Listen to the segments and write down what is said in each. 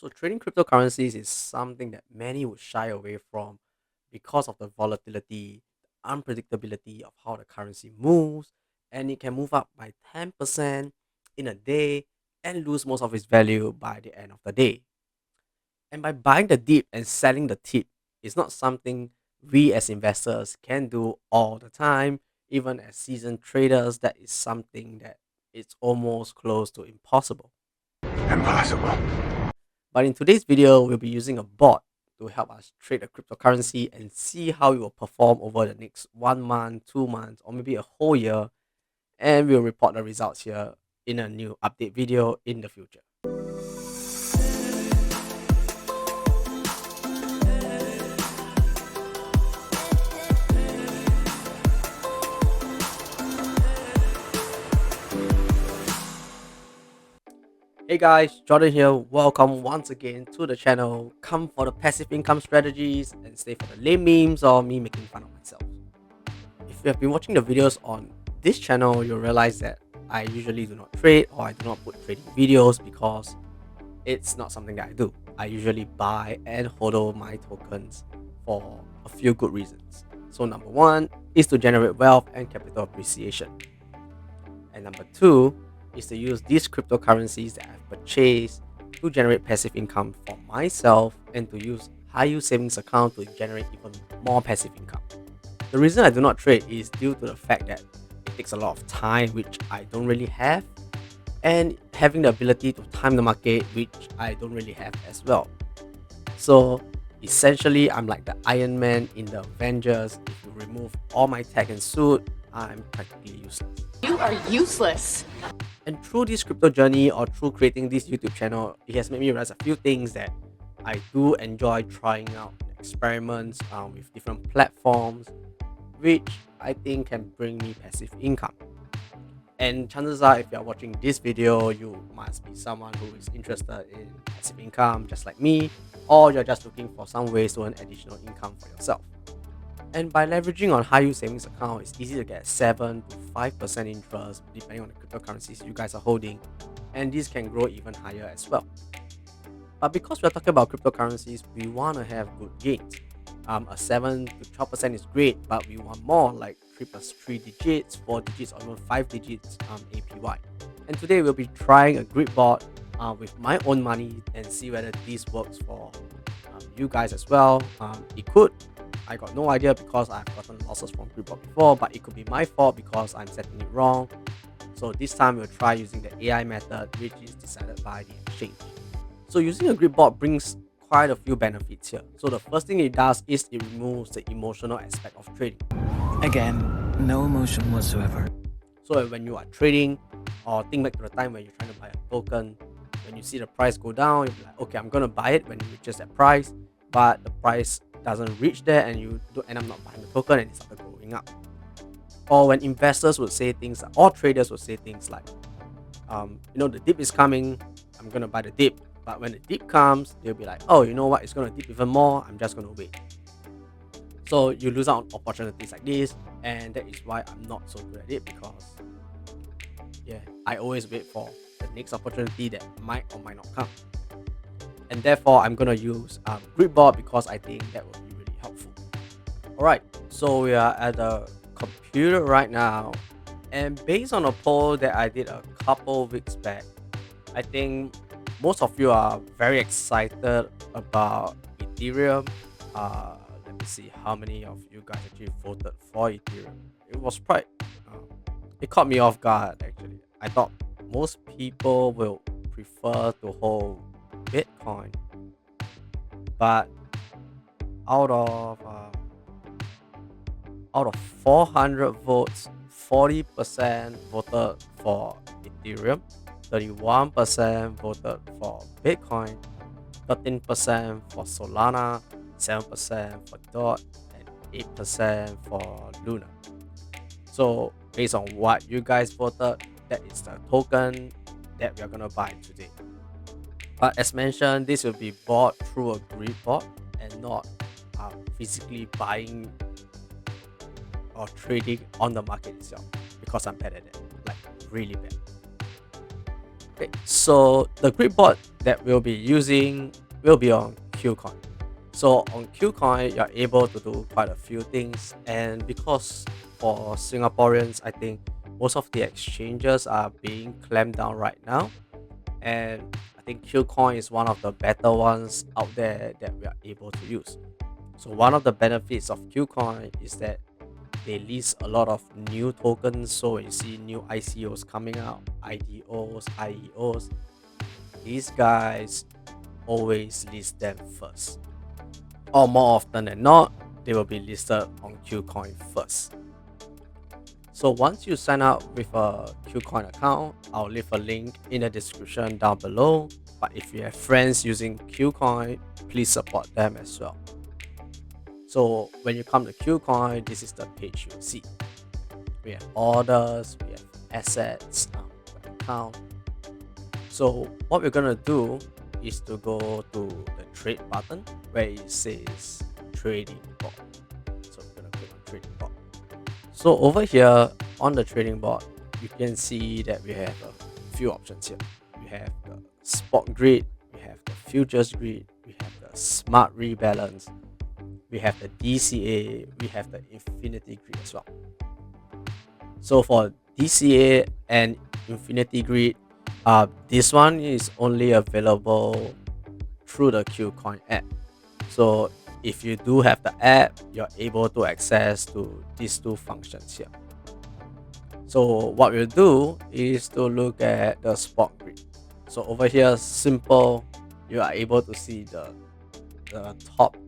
So trading cryptocurrencies is something that many would shy away from because of the volatility, unpredictability of how the currency moves, and it can move up by 10% in a day and lose most of its value by the end of the day. And by buying the dip and selling the tip is not something we as investors can do all the time. Even as seasoned traders, that is something that it's almost close to impossible. Impossible. But in today's video, we'll be using a bot to help us trade a cryptocurrency and see how it will perform over the next 1 month, 2 months, or maybe a whole year. And we'll report the results here in a new update video in the future. Hey guys, Jordan here. Welcome once again to the channel. Come for the passive income strategies and stay for the lame memes or me making fun of myself. If you have been watching the videos on this channel, you'll realize that I usually do not trade or I do not put trading videos because it's not something that I do. I usually buy and hodl my tokens for a few good reasons. So number one is to generate wealth and capital appreciation. And number two is to use these cryptocurrencies that I've purchased to generate passive income for myself and to use high yield savings account to generate even more passive income. The reason I do not trade is due to the fact that it takes a lot of time, which I don't really have, and having the ability to time the market, which I don't really have as well. So essentially, I'm like the Iron Man in the Avengers. If you remove all my tech and suit, I'm practically useless. You are useless. And through this crypto journey or through creating this YouTube channel, it has made me realize a few things that I do enjoy trying out experiments with different platforms, which I think can bring me passive income. And chances are, if you're watching this video, you must be someone who is interested in passive income just like me, or you're just looking for some ways to earn additional income for yourself. And by leveraging on high yield savings account, it's easy to get 7 to 5% interest depending on the cryptocurrencies you guys are holding, and this can grow even higher as well. But because we're talking about cryptocurrencies, we want to have good gains. A 7 to 12% is great, but we want more, like 3 plus 3 digits, 4 digits, or even 5 digits APY. And today we'll be trying a grid board with my own money and see whether this works for you guys as well. It could. I got no idea because I've gotten losses from grid board before, but it could be my fault because I'm setting it wrong. So this time we'll try using the AI method, which is decided by the exchange. So using a grid board brings quite a few benefits here. So the first thing it does is it removes the emotional aspect of trading. Again, no emotion whatsoever. So when you are trading, or think back to the time when you're trying to buy a token, when you see the price go down, you'll be like, okay, I'm gonna buy it when it reaches that price, but the price doesn't reach there and you don't end up not buying the token and it started going up. Or when investors would say things or traders would say things like, the dip is coming, I'm gonna buy the dip. But when the dip comes, they'll be like, oh, you know what, it's gonna dip even more, I'm just gonna wait. So you lose out on opportunities like this, and that is why I'm not so good at it because I always wait for the next opportunity that might or might not come. And therefore I'm gonna use Gridboard because I think that will be really helpful. Alright, so we are at the computer right now, and based on a poll that I did a couple weeks back, I think most of you are very excited about Ethereum. Let me see how many of you guys actually voted for Ethereum. It was quite, it caught me off guard actually. I thought most people will prefer to hold Bitcoin, but out of 400 votes, 40% voted for Ethereum, 31% voted for Bitcoin, 13% for Solana, 7% for DOT, and 8% for Luna. So based on what you guys voted, that is the token that we are gonna buy today. But as mentioned, this will be bought through a grid bot and not physically buying or trading on the market itself, because I'm bad at it, like really bad. Okay, so the grid bot that we'll be using will be on Qcoin. So on Qcoin, you're able to do quite a few things, and because for Singaporeans, I think most of the exchanges are being clamped down right now, and I think Qcoin is one of the better ones out there that we are able to use. So one of the benefits of Qcoin is that they list a lot of new tokens. So when you see new ICOs coming out, IDOs, IEOs, these guys always list them first. Or more often than not, they will be listed on Qcoin first. So once you sign up with a Qcoin account, I'll leave a link in the description down below. But if you have friends using Qcoin, please support them as well. So when you come to Qcoin, this is the page you'll see. We have orders, we have assets, account. So what we're gonna do is to go to the trade button where it says trading bot. So we're gonna click on trading bot. So over here on the trading bot, you can see that we have a few options here. We have the spot grid, we have the futures grid, we have the smart rebalance, we have the DCA, we have the infinity grid as well. So for DCA and infinity grid, this one is only available through the Qcoin app. So if you do have the app, you're able to access to these two functions here. So what we'll do is to look at the spot grid. So over here, simple, you are able to see the top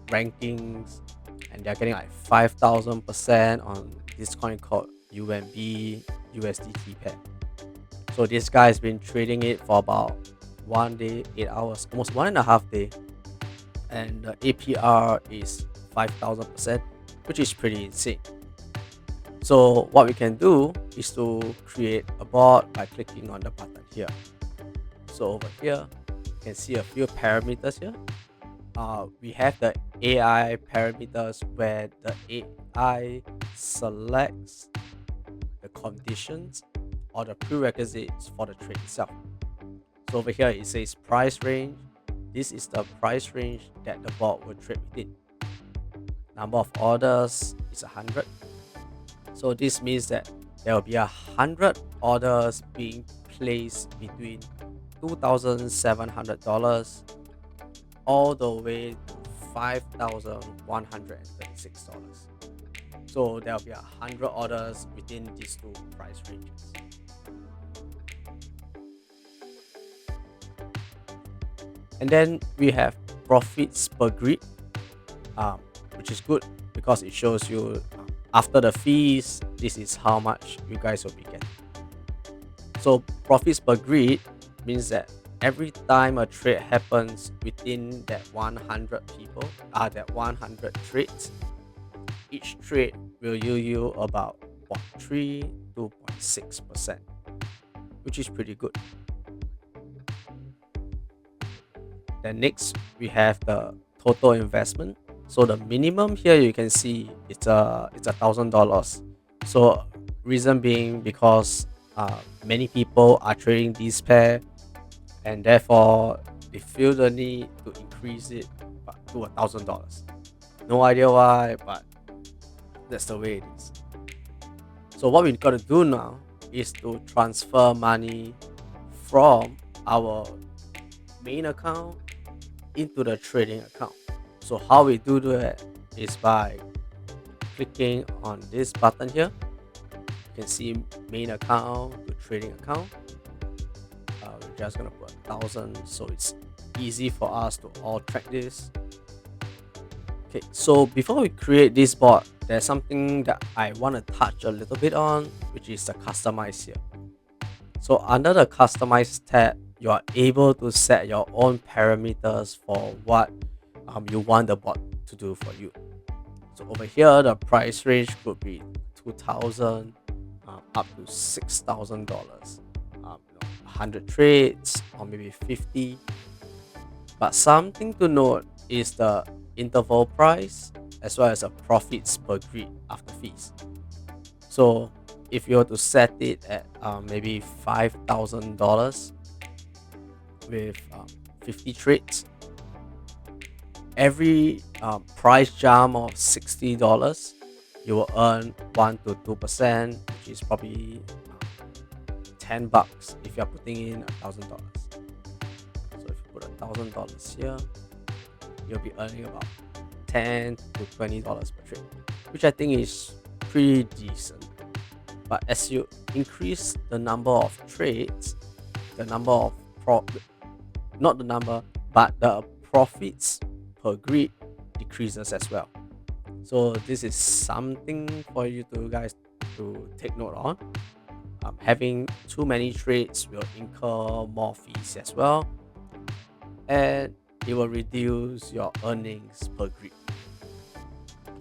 rankings, and they're getting like 5,000% on this coin called UMB USDT pair. So this guy has been trading it for about 1 day, 8 hours, almost 1.5 day, and the APR is 5,000%, which is pretty insane. So what we can do is to create a bot by clicking on the button here. So over here, you can see a few parameters here. We have the AI parameters where the AI selects the conditions or the prerequisites for the trade itself. So over here it says price range. This is the price range that the bot will trade within. Number of orders is 100. So this means that there will be 100 orders being placed between $2,700 all the way to $5,136. So there will be 100 orders within these two price ranges. And then we have profits per grid, which is good because it shows you after the fees, this is how much you guys will be getting. So profits per grid means that every time a trade happens within that 100 people, that 100 trades, each trade will yield you about 0.3 to 0.6%, which is pretty good. Then next we have the total investment. So the minimum here you can see it's $1,000. So reason being because many people are trading this pair, and therefore they feel the need to increase it to $1,000. No idea why, but that's the way it is. So what we got to do now is to transfer money from our main account into the trading account. So how we do that is by clicking on this button here. You can see main account to trading account. We're just gonna put 1,000 so it's easy for us to all track this. Okay, so before we create this bot, there's something that I want to touch a little bit on, which is the customize here. So under the customize tab, you are able to set your own parameters for what you want the bot to do for you. So over here, the price range could be $2,000 up to $6,000. 100 trades or maybe 50. But something to note is the interval price as well as the profits per grid after fees. So if you were to set it at maybe $5,000, with 50 trades. Every price jump of $60, you will earn 1 to 2%, which is probably $10 if you are putting in $1,000. So if you put $1,000 here, you'll be earning about $10 to $20 per trade, which I think is pretty decent. But as you increase the number of trades, the number of not the number, but the profits per grid decreases as well. So this is something for you guys to take note on. Having too many trades will incur more fees as well, and it will reduce your earnings per grid.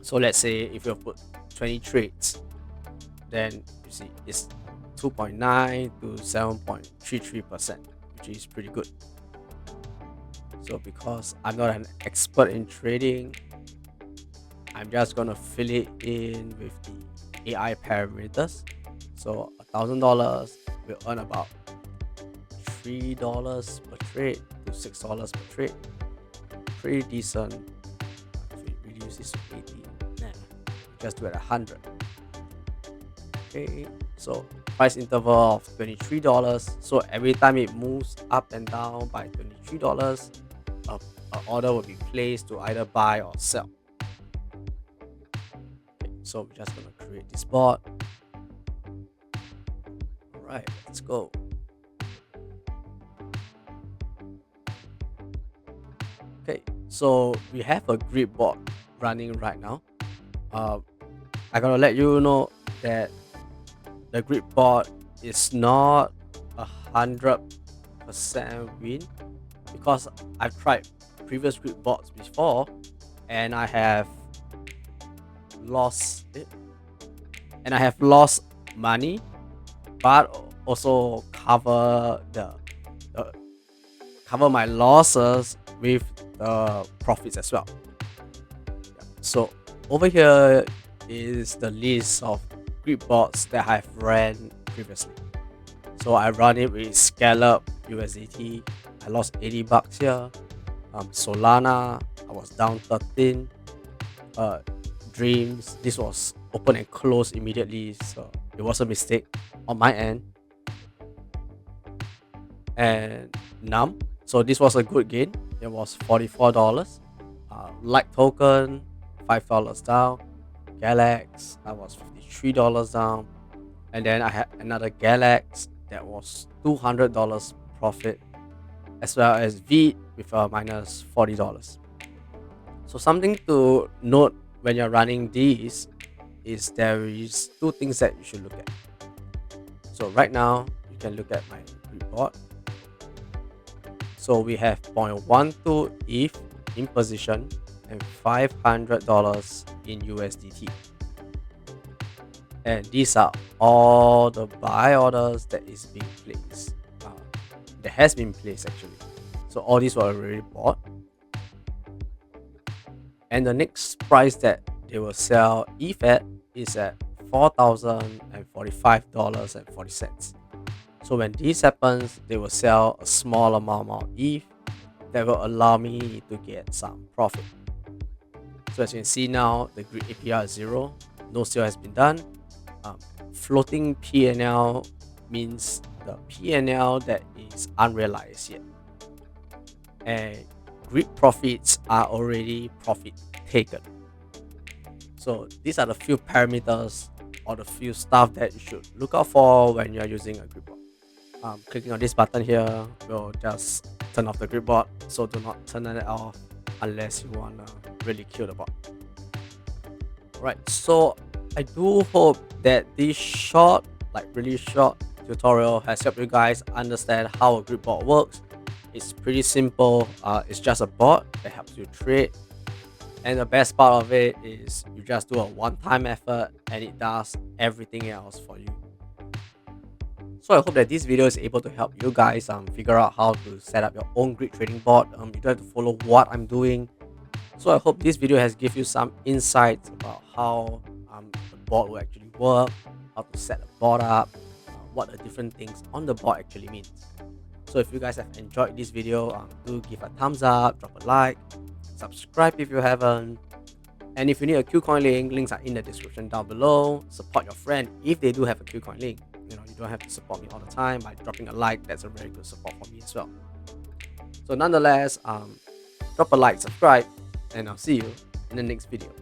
So let's say if you put 20 trades, then you see it's 2.9 to 7.33%, which is pretty good. So because I'm not an expert in trading, I'm just gonna fill it in with the AI parameters. So $1,000 will earn about $3 per trade to $6 per trade. Pretty decent. If we reduce this to 80, just do it at 100. Okay, so price interval of $23. So every time it moves up and down by $23, an order will be placed to either buy or sell. Okay, so we're just gonna create this bot. Alright, let's go. Okay, so we have a grid bot running right now. I'm gonna let you know that the grid bot is not 100% win, because I've tried previous grid bots before and I have lost it, and I have lost money, but also cover my losses with the profits as well. So over here is the list of grid bots that I've ran previously. So I run it with Scallop USDT. I lost $80 here. Solana, I was down 13. Dreams, this was open and closed immediately, so it was a mistake on my end. And Num, so this was a good gain. It was $44. Light token, $5 down. Galax, that was $53 down. And then I had another Galax that was $200 profit, as well as V with a minus $40. So something to note when you're running these is there is two things that you should look at. So right now you can look at my report. So we have 0.12 ETH in position and $500 in USDT. And these are all the buy orders that is being placed. That has been placed actually. So all these were already bought. And the next price that they will sell ETH at is at $4,045.40. So when this happens, they will sell a small amount of ETH that will allow me to get some profit. So as you can see now, the grid APR is 0. No sale has been done. Floating PNL means the PNL that is unrealized yet. And grid profits are already profit taken. So these are the few parameters or the few stuff that you should look out for when you're using a grid bot. Clicking on this button here will just turn off the grid bot, so do not turn it off unless you want to really kill the bot. Right, so I do hope that this short, really short tutorial has helped you guys understand how a grid bot works. It's pretty simple. It's just a bot that helps you trade, and the best part of it is you just do a one-time effort and it does everything else for you. So I hope that this video is able to help you guys figure out how to set up your own grid trading bot. You don't have to follow what I'm doing. So I hope this video has given you some insights about how the bot will actually work, how to set the bot up, what the different things on the bot actually means. So if you guys have enjoyed this video, do give a thumbs up, drop a like, subscribe if you haven't. And if you need a Qcoin link, links are in the description down below. Support your friend if they do have a Qcoin link. You don't have to support me all the time by dropping a like. That's a very good support for me as well. So nonetheless, drop a like, subscribe, and I'll see you in the next video.